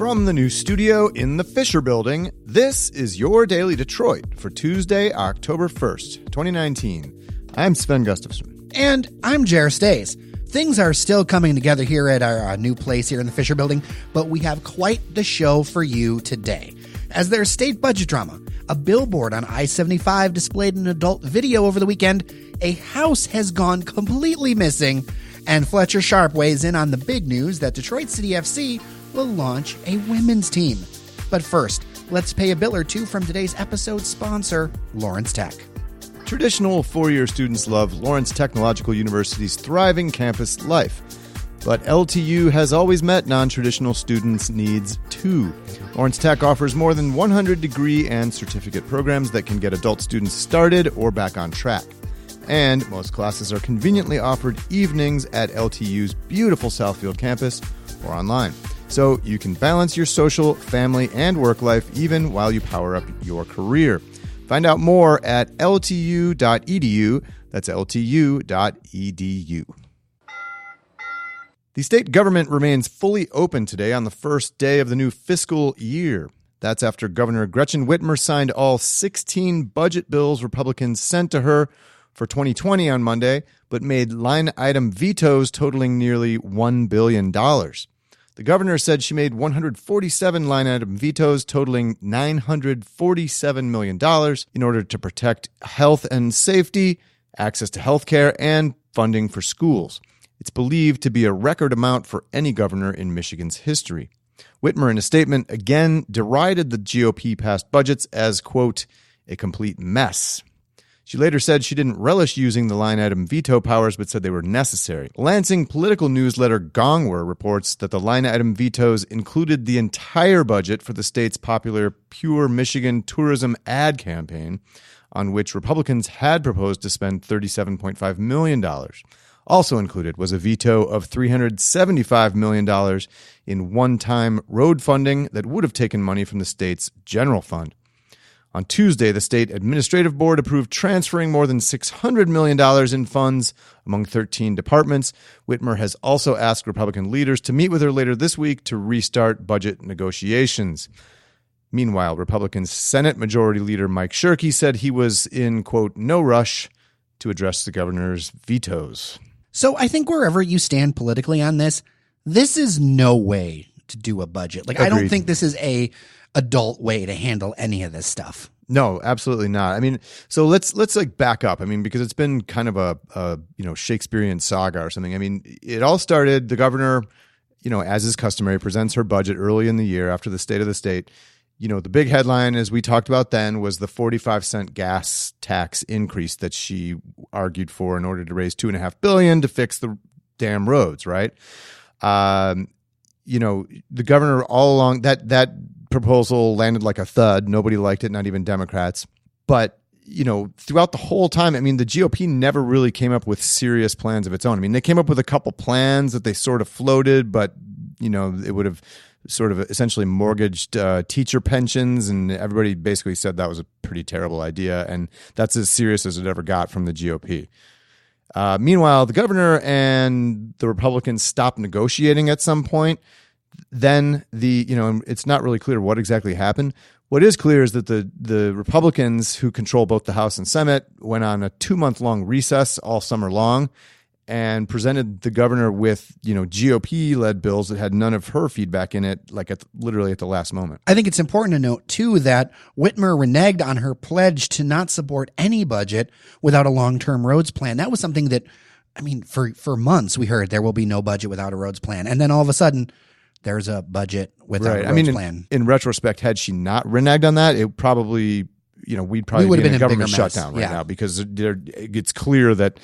From the new studio in the Fisher Building, this is your Daily Detroit for Tuesday, October 1st, 2019. I'm Sven Gustafson. And I'm Jer Stays. Things are still coming together here at our new place here in the Fisher Building, but we have quite the show for you today. As their state budget drama, a billboard on I-75 displayed an adult video over the weekend, a house has gone completely missing, and Fletcher Sharpe weighs in on the big news that Detroit City FC will launch a women's team. But first, let's pay a bill or two from today's episode sponsor, Lawrence Tech. Traditional four-year students love Lawrence Technological University's thriving campus life. But LTU has always met non-traditional students' needs, too. Lawrence Tech offers more than 100 degree and certificate programs that can get adult students started or back on track. And most classes are conveniently offered evenings at LTU's beautiful Southfield campus or online. So you can balance your social, family, and work life even while you power up your career. Find out more at ltu.edu. That's ltu.edu. The state government remains fully open today on the first day of the new fiscal year. That's after Governor Gretchen Whitmer signed all 16 budget bills Republicans sent to her for 2020 on Monday, but made line item vetoes totaling nearly $1 billion. The governor said she made 147 line item vetoes totaling $947 million in order to protect health and safety, access to health care, and funding for schools. It's believed to be a record amount for any governor in Michigan's history. Whitmer, in a statement, again derided the GOP-passed budgets as, quote, a complete mess. She later said she didn't relish using the line item veto powers, but said they were necessary. Lansing political newsletter Gongwer reports that the line item vetoes included the entire budget for the state's popular Pure Michigan tourism ad campaign, on which Republicans had proposed to spend $37.5 million. Also included was a veto of $375 million in one-time road funding that would have taken money from the state's general fund. On Tuesday, the state administrative board approved transferring more than $600 million in funds among 13 departments. Whitmer has also asked Republican leaders to meet with her later this week to restart budget negotiations. Meanwhile, Republican Senate Majority Leader Mike Shirkey said he was in, quote, no rush to address the governor's vetoes. So I think wherever you stand politically on this is no way to do a budget. Like, Agreed. I don't think this is a adult way to handle any of this stuff. No, absolutely not. I mean, so let's like back up. I mean, because it's been kind of a Shakespearean saga or something. I mean, it all started, the governor, as is customary, presents her budget early in the year after the state of the state. The big headline, as we talked about then, was the 45-cent gas tax increase that she argued for in order to raise $2.5 billion to fix the damn roads, right? The governor all along, that proposal landed like a thud. Nobody liked it, not even Democrats. But, throughout the whole time, I mean, the GOP never really came up with serious plans of its own. I mean, they came up with a couple plans that they sort of floated, but, it would have sort of essentially mortgaged teacher pensions, and everybody basically said that was a pretty terrible idea, and that's as serious as it ever got from the GOP. Meanwhile, the governor and the Republicans stopped negotiating at some point. Then it's not really clear what exactly happened. What is clear is that the Republicans, who control both the House and Senate, went on a 2-month-long recess all summer long and presented the governor with, GOP-led bills that had none of her feedback in it, like literally at the last moment. I think it's important to note, too, that Whitmer reneged on her pledge to not support any budget without a long-term roads plan. That was something that, I mean, for months we heard there will be no budget without a roads plan. And then all of a sudden, there's a budget without a roads plan. In retrospect, had she not reneged on that, it probably, we'd probably be in a government shutdown right now, because it's clear that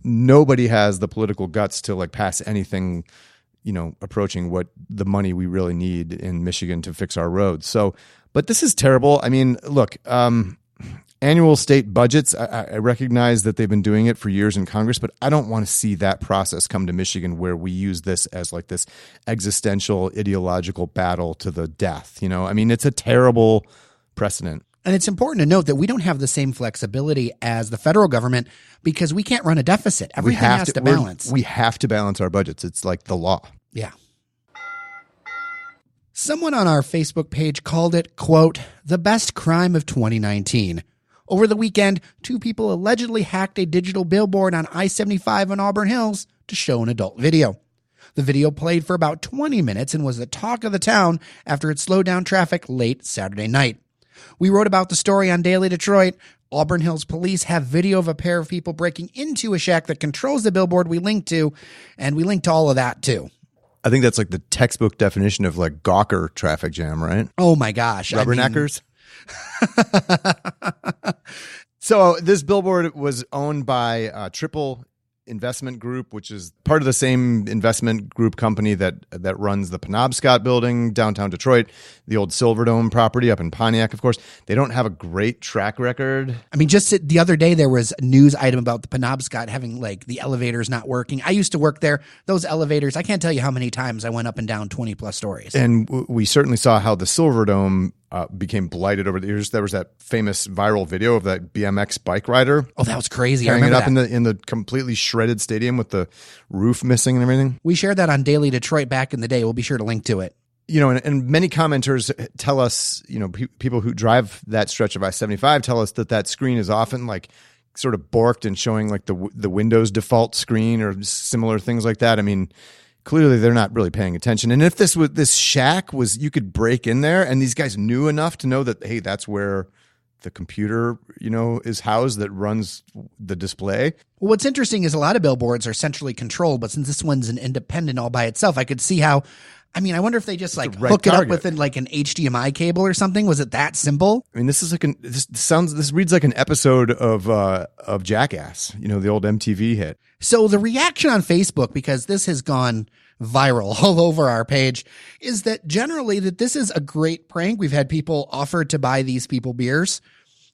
nobody has the political guts to pass anything, approaching what the money we really need in Michigan to fix our roads. So, but this is terrible. I mean, look, annual state budgets, I recognize that they've been doing it for years in Congress, but I don't want to see that process come to Michigan where we use this as this existential ideological battle to the death. I mean, it's a terrible precedent. And it's important to note that we don't have the same flexibility as the federal government because we can't run a deficit. Everything has to balance. We have to balance our budgets. It's like the law. Yeah. Someone on our Facebook page called it, quote, the best crime of 2019. Over the weekend, 2 people allegedly hacked a digital billboard on I-75 in Auburn Hills to show an adult video. The video played for about 20 minutes and was the talk of the town after it slowed down traffic late Saturday night. We wrote about the story on Daily Detroit. Auburn Hills police have video of a pair of people breaking into a shack that controls the billboard we linked to, and we linked to all of that too. I think that's like the textbook definition of like Gawker traffic jam, right? Oh my gosh. Rubberneckers. So this billboard was owned by Triple Investment Group, which is part of the same investment group company that runs the Penobscot building downtown Detroit, the old Silverdome property up in Pontiac, of course. They don't have a great track record. I mean, just the other day, there was a news item about the Penobscot having like the elevators not working. I used to work there. Those elevators, I can't tell you how many times I went up and down 20 plus stories. And we certainly saw how the Silverdome became blighted over the years. There was that famous viral video of that BMX bike rider. Oh, that was crazy. Carrying it up that. in the completely shredded stadium with the roof missing and everything. We shared that on Daily Detroit back in the day. We'll be sure to link to it. You know, and many commenters tell us, you know, people who drive that stretch of I-75 tell us that screen is often like sort of borked and showing like the Windows default screen or similar things like that. I mean, clearly they're not really paying attention. And if this shack was, you could break in there and these guys knew enough to know that, hey, that's where the computer, you know, is housed that runs the display. Well, what's interesting is a lot of billboards are centrally controlled, but since this one's an independent all by itself, I could see how, I mean, I wonder if they just like hook it up with like an HDMI cable or something. Was it that simple? I mean, this is like this reads like an episode of Jackass, you know, the old MTV hit. So the reaction on Facebook, because this has gone viral all over our page, is that generally that this is a great prank. We've had people offer to buy these people beers.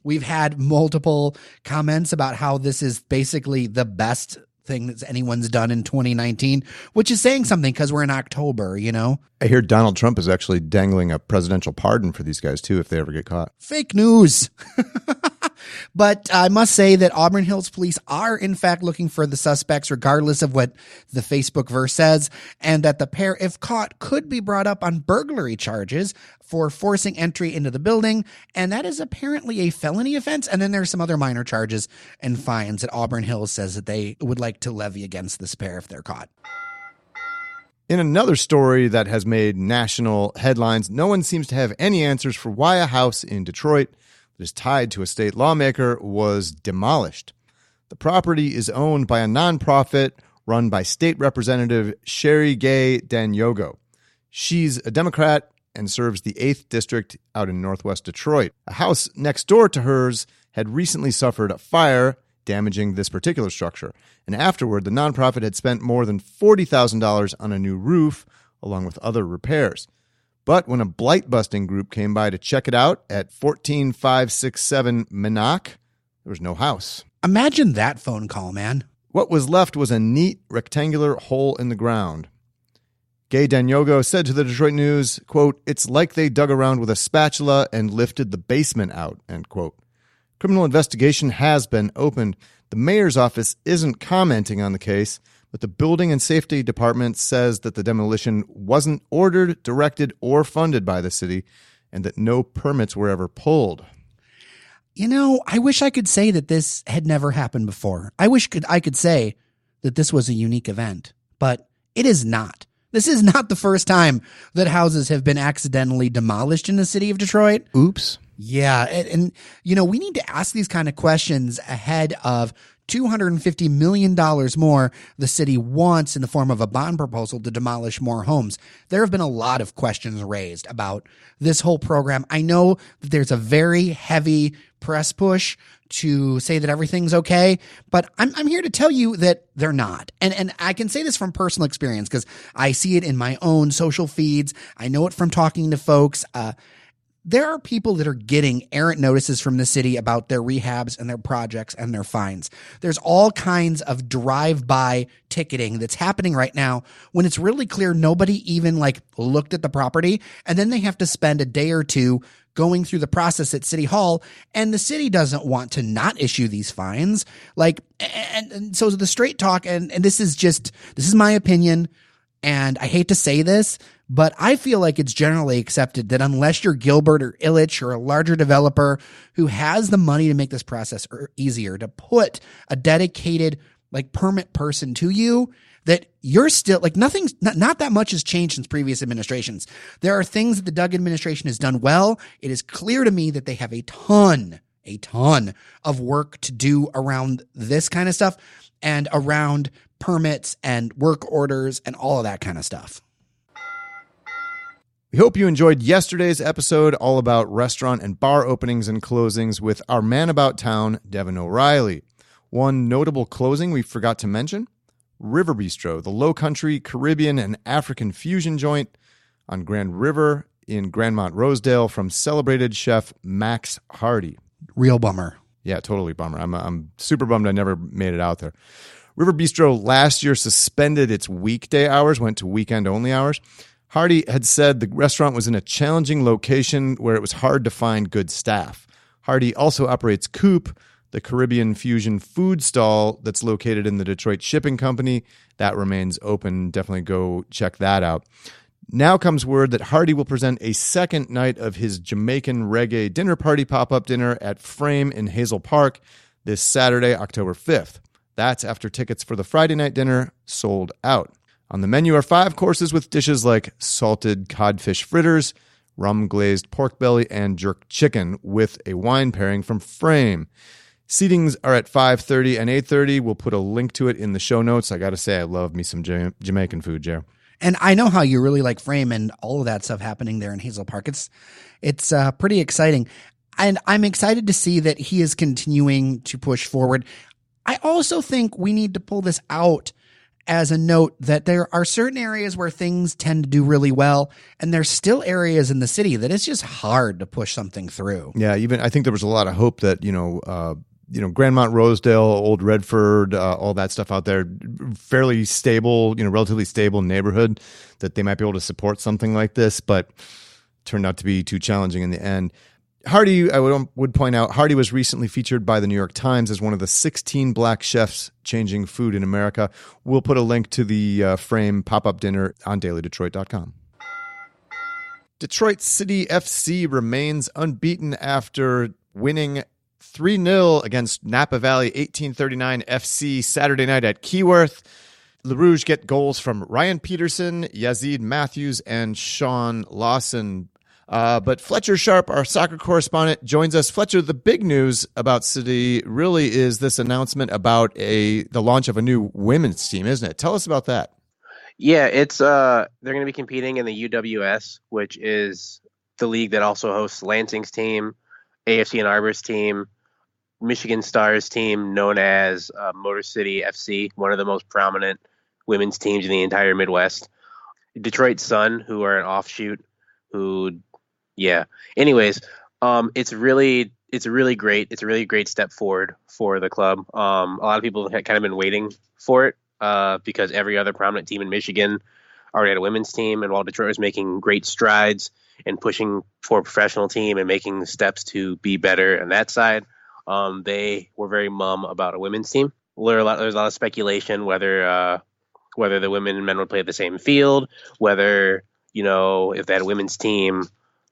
We've had multiple comments about how this is basically the best thing that anyone's done in 2019, which is saying something because we're in October, you know? I hear Donald Trump is actually dangling a presidential pardon for these guys too if they ever get caught. Fake news. But I must say that Auburn Hills police are, in fact, looking for the suspects, regardless of what the Facebook verse says, and that the pair, if caught, could be brought up on burglary charges for forcing entry into the building, and that is apparently a felony offense. And then there's some other minor charges and fines that Auburn Hills says that they would like to levy against this pair if they're caught. In another story that has made national headlines, no one seems to have any answers for why a house in Detroit that is tied to a state lawmaker was demolished. The property is owned by a nonprofit run by State Representative Sherry Gay Danyogo. She's a Democrat and serves the 8th District out in northwest Detroit. A house next door to hers had recently suffered a fire, damaging this particular structure. And afterward, the nonprofit had spent more than $40,000 on a new roof, along with other repairs. But when a blight-busting group came by to check it out at 14567 Minnock, there was no house. Imagine that phone call, man. What was left was a neat rectangular hole in the ground. Gay Danyogo said to the Detroit News, quote, "It's like they dug around with a spatula and lifted the basement out," end quote. Criminal investigation has been opened. The mayor's office isn't commenting on the case, but the Building and Safety Department says that the demolition wasn't ordered, directed, or funded by the city, and that no permits were ever pulled. You know, I wish I could say that this had never happened before. I wish I could say that this was a unique event, but it is not. This is not the first time that houses have been accidentally demolished in the city of Detroit. Oops. Yeah. And you know, we need to ask these kind of questions ahead of $250 million more the city wants in the form of a bond proposal to demolish more homes. There have been a lot of questions raised about this whole program. I know that there's a very heavy press push to say that everything's okay, but I'm here to tell you that they're not. And I can say this from personal experience because I see it in my own social feeds. I know it from talking to folks. There are people that are getting errant notices from the city about their rehabs and their projects and their fines. There's all kinds of drive-by ticketing that's happening right now when it's really clear nobody even looked at the property, and then they have to spend a day or two going through the process at City Hall, and the city doesn't want to not issue these fines. And so the straight talk, and this is my opinion. And I hate to say this, but I feel like it's generally accepted that unless you're Gilbert or Illich or a larger developer who has the money to make this process easier, to put a dedicated like permit person to you, that you're still like not that much has changed since previous administrations. There are things that the Doug administration has done well. It is clear to me that they have a ton of work to do around this kind of stuff and around permits and work orders and all of that kind of stuff. We hope you enjoyed yesterday's episode all about restaurant and bar openings and closings with our man about town, Devin O'Reilly. One notable closing we forgot to mention, River Bistro, the low country, Caribbean, and African fusion joint on Grand River in Grandmont, Rosedale from celebrated chef Max Hardy. Real bummer. Yeah, totally bummer. I'm super bummed I never made it out there. River Bistro last year suspended its weekday hours, went to weekend-only hours. Hardy had said the restaurant was in a challenging location where it was hard to find good staff. Hardy also operates Coop, the Caribbean fusion food stall that's located in the Detroit Shipping Company. That remains open. Definitely go check that out. Now comes word that Hardy will present a second night of his Jamaican reggae dinner party pop-up dinner at Frame in Hazel Park this Saturday, October 5th. That's after tickets for the Friday night dinner sold out. On the menu are 5 courses with dishes like salted codfish fritters, rum-glazed pork belly, and jerk chicken with a wine pairing from Frame. Seatings are at 5:30 and 8:30. We'll put a link to it in the show notes. I got to say, I love me some Jamaican food, Joe. And I know how you really like Frame and all of that stuff happening there in Hazel Park. It's pretty exciting. And I'm excited to see that he is continuing to push forward. I also think we need to pull this out as a note that there are certain areas where things tend to do really well, and there's still areas in the city that it's just hard to push something through. Yeah, even I think there was a lot of hope that, Grandmont, Rosedale, Old Redford, all that stuff out there, fairly stable, relatively stable neighborhood, that they might be able to support something like this, but turned out to be too challenging in the end. Hardy, I would point out, Hardy was recently featured by the New York Times as one of the 16 black chefs changing food in America. We'll put a link to the Frame pop-up dinner on dailydetroit.com. Detroit City FC remains unbeaten after winning 3-0 against Napa Valley 1839 FC Saturday night at Keyworth. Le Rouge get goals from Ryan Peterson, Yazid Matthews, and Sean Lawson. But Fletcher Sharpe, our soccer correspondent, joins us. Fletcher, the big news about City really is this announcement about the launch of a new women's team, isn't it? Tell us about that. Yeah, it's they're going to be competing in the UWS, which is the league that also hosts Lansing's team, AFC and Arbor's team, Michigan Stars team known as Motor City FC, one of the most prominent women's teams in the entire Midwest. Detroit Sun, who are an offshoot, Anyways, it's a really great step forward for the club. A lot of people have kind of been waiting for it because every other prominent team in Michigan already had a women's team, and while Detroit was making great strides and pushing for a professional team and making steps to be better on that side, they were very mum about a women's team. There's a lot of speculation whether the women and men would play at the same field, whether if they had a women's team,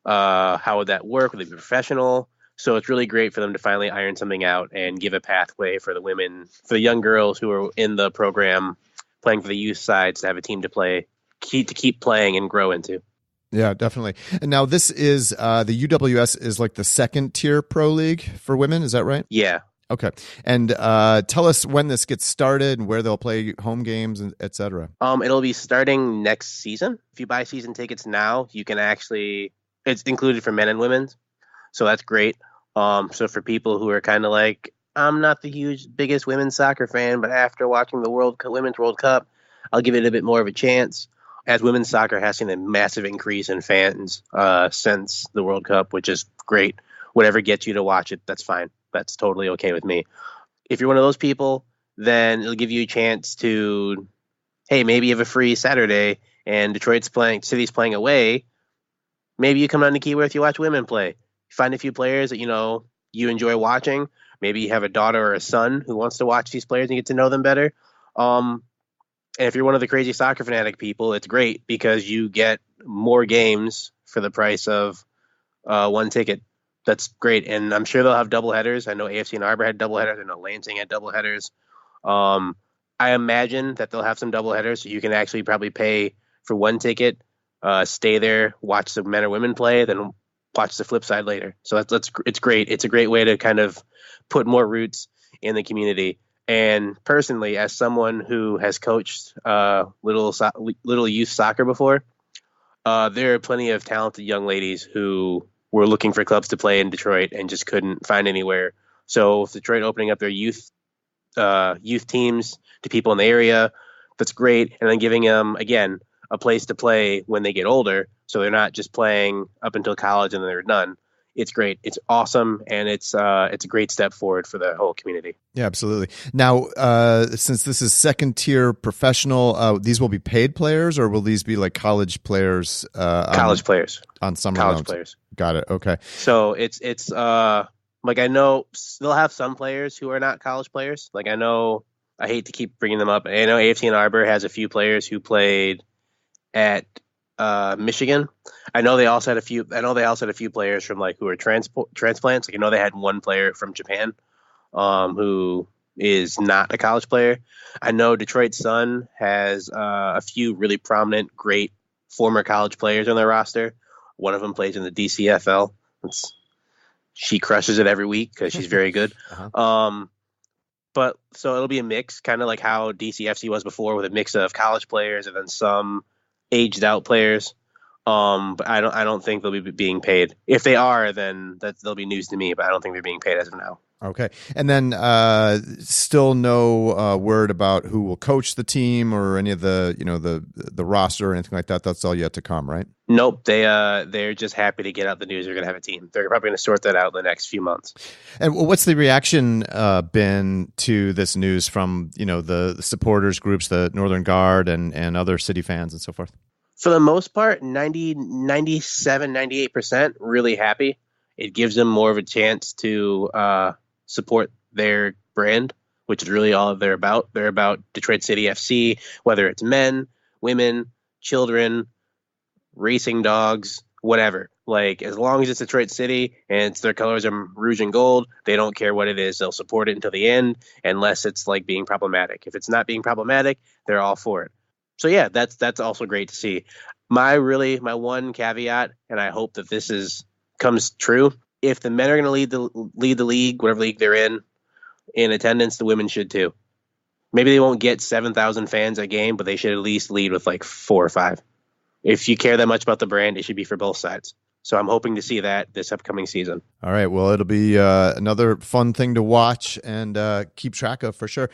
how would that work? Would they be professional? So it's really great for them to finally iron something out and give a pathway for the women, for the young girls who are in the program playing for the youth sides to have a team to keep playing and grow into. Yeah, definitely. And now this is the UWS is like the second tier pro league for women. Is that right? Yeah. Okay. And tell us when this gets started and where they'll play home games, and et cetera. It'll be starting next season. If you buy season tickets now, you can it's included for men and women's. So that's great. So for people who are kind of like, I'm not the biggest women's soccer fan, but after watching the Women's World Cup, I'll give it a bit more of a chance. As women's soccer has seen a massive increase in fans since the World Cup, which is great. Whatever gets you to watch it, that's fine. That's totally okay with me. If you're one of those people, then it'll give you a chance to, hey, maybe you have a free Saturday and City's playing away. Maybe you come down to Keyworth, you watch women play. Find a few players that you enjoy watching. Maybe you have a daughter or a son who wants to watch these players and get to know them better. And if you're one of the crazy soccer fanatic people, it's great because you get more games for the price of one ticket. That's great. And I'm sure they'll have double headers. I know AFC and Arbor had double headers. I know Lansing had double headers. I imagine that they'll have some double headers, so you can actually probably pay for one ticket, stay there, watch the men or women play, then watch the flip side later. So it's great. It's a great way to kind of put more roots in the community. And personally, as someone who has coached little youth soccer before, there are plenty of talented young ladies who were looking for clubs to play in Detroit and just couldn't find anywhere. So with Detroit opening up their youth teams to people in the area, that's great. And then giving them, again, a place to play when they get older, so they're not just playing up until college and then they're done. It's great. It's awesome, and it's a great step forward for the whole community. Yeah, absolutely. Now, since this is second tier professional, these will be paid players, or will these be like college players? College players on summer college loans? Players. Got it. Okay. So it's like, I know they'll have some players who are not college players. Like, I hate to keep bringing them up. I know AFC and Arbor has a few players who played at Michigan. I know they also had a few players from who are transplants. Like, I know they had one player from Japan who is not a college player. I know Detroit Sun has a few really prominent, great former college players on their roster. One of them plays in the DCFL. She crushes it every week because she's very good. Uh-huh. But so it'll be a mix, kind of like how DCFC was before, with a mix of college players and then some aged out players. But I don't think they'll be being paid. If they are, then they'll be news to me, but I don't think they're being paid as of now. Okay. And then still no word about who will coach the team or any of the roster or anything like that. That's all yet to come, right? Nope. They're just happy to get out the news they're going to have a team. They're probably going to sort that out in the next few months. And what's the reaction been to this news from, the supporters groups, the Northern Guard and other city fans and so forth? For the most part, 97, 98% really happy. It gives them more of a chance to support their brand, which is really all they're about. They're about Detroit City FC, whether it's men, women, children, racing dogs, whatever. Like, as long as it's Detroit City and their colors are rouge and gold, they don't care what it is. They'll support it until the end, unless it's being problematic. If it's not being problematic, they're all for it. So yeah, that's also great to see. My one caveat, and I hope that this comes true. If the men are going to lead the league, whatever league they're in attendance, the women should too. Maybe they won't get 7,000 fans a game, but they should at least lead with 4 or 5. If you care that much about the brand, it should be for both sides. So I'm hoping to see that this upcoming season. All right. Well, it'll be another fun thing to watch and keep track of for sure.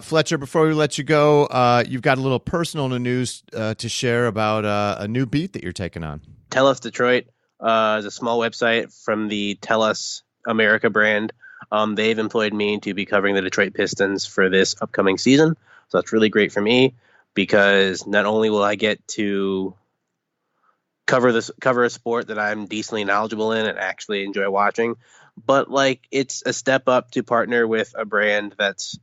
Fletcher, before we let you go, you've got a little personal news to share about a new beat that you're taking on. Tell Us Detroit is a small website from the Tell Us America brand. They've employed me to be covering the Detroit Pistons for this upcoming season. So that's really great for me because not only will I get to cover a sport that I'm decently knowledgeable in and actually enjoy watching, but it's a step up to partner with a brand that's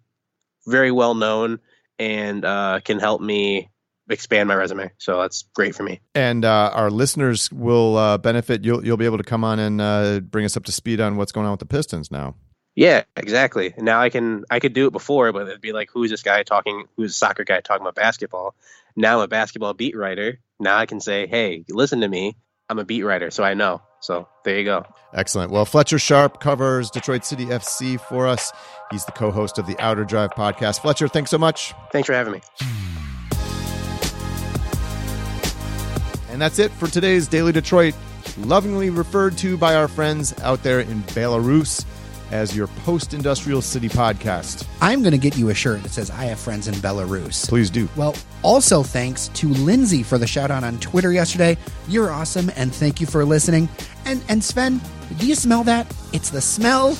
very well known and can help me expand my resume. So that's great for me. And our listeners will benefit. You'll be able to come on and bring us up to speed on what's going on with the Pistons now. Yeah, exactly. Now I could do it before, but it'd be who's this guy talking? Who's a soccer guy talking about basketball? Now I'm a basketball beat writer. Now I can say, hey, listen to me. I'm a beat writer, so I know. So there you go. Excellent. Well, Fletcher Sharpe covers Detroit City FC for us. He's the co-host of the Outer Drive podcast. Fletcher, thanks so much. Thanks for having me. And that's it for today's Daily Detroit, lovingly referred to by our friends out there in Belarus as your post-industrial city podcast. I'm going to get you a shirt that says, I have friends in Belarus. Please do. Well, also thanks to Lindsay for the shout out on Twitter yesterday. You're awesome, and thank you for listening. And Sven, do you smell that? It's the smell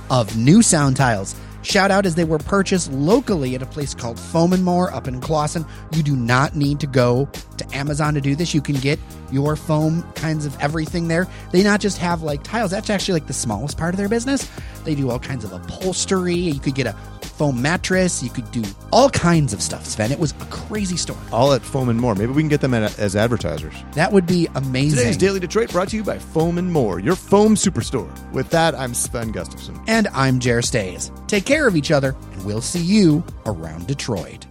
of new sound tiles. Shout out as they were purchased locally at a place called Foam & More up in Clawson. You do not need to go to Amazon to do this. You can get your foam kinds of everything there. They not just have tiles. That's actually the smallest part of their business. They do all kinds of upholstery. You could get a foam mattress. You could do all kinds of stuff, Sven. It was a crazy store. All at Foam and More. Maybe we can get them as advertisers. That would be amazing. Today's Daily Detroit brought to you by Foam and More, your foam superstore. With that, I'm Sven Gustafson. And I'm Jer Stays. Take care of each other, and we'll see you around Detroit.